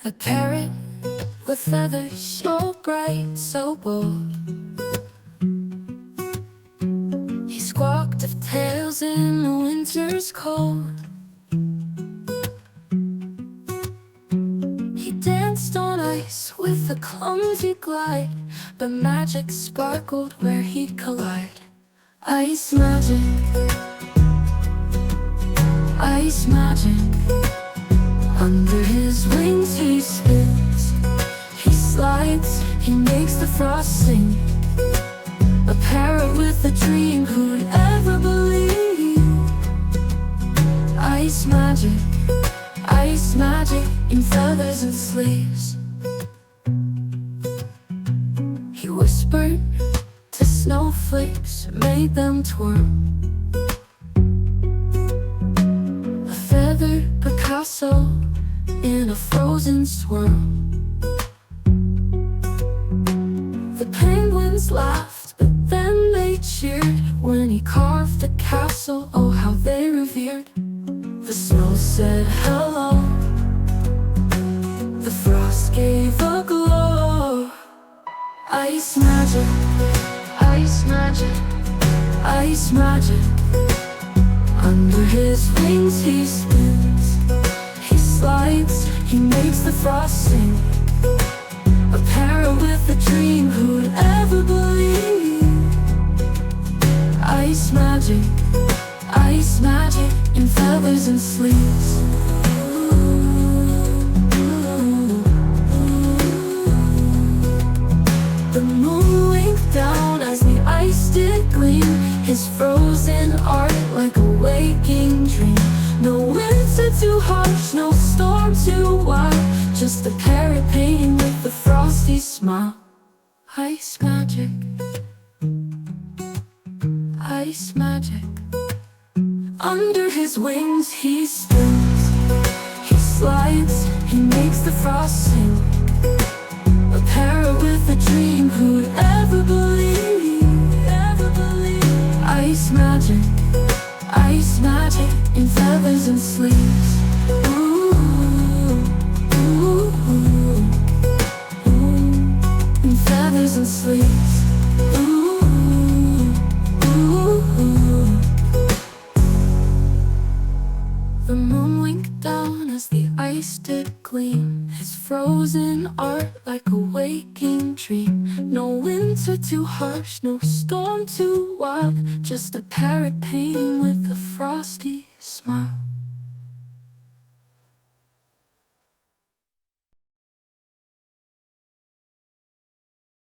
A parrot with feathers so bright, so bold. He squawked of tales in the winter's cold. He danced on ice with a clumsy glide, but magic sparkled where he'd collide. Ice magic, ice magic. Under his wings he spins, he slides, he makes the frost sing. A parrot with a dream, who'd ever believe? Ice magic in feathers and sleeves. He whispered to snowflakes, made them twirl. A feathered Picasso in a frozen swirl. The penguins laughed, but then they cheered when he carved the castle. Oh, how they revered. The snow said hello, the frost gave a glow. Ice magic, ice magic, ice magic. Under his wings he spins, he slides, he makes the frost sing. A parrot with a dream, who'd ever believe? Ice magic in feathers and sleeves. The moon winked down as the ice did gleam, his frozen art like a waking dream. No winter too harsh, no storm too wild, just a parrot painting with a frosty smile. Ice magic, ice magic. Under his wings he spins, he slides, he makes the frost sing. A parrot with a dream, who'd ever believe? Ice magic in feathers and sleeves. Ooh, ooh, ooh, ooh. In feathers and sleeves. Ooh, ooh, ooh. The moon winked down as the ice did gleam, his frozen art like a waking dream. No winter too harsh, no storm too wild, just a parrot painting with a frosty smile.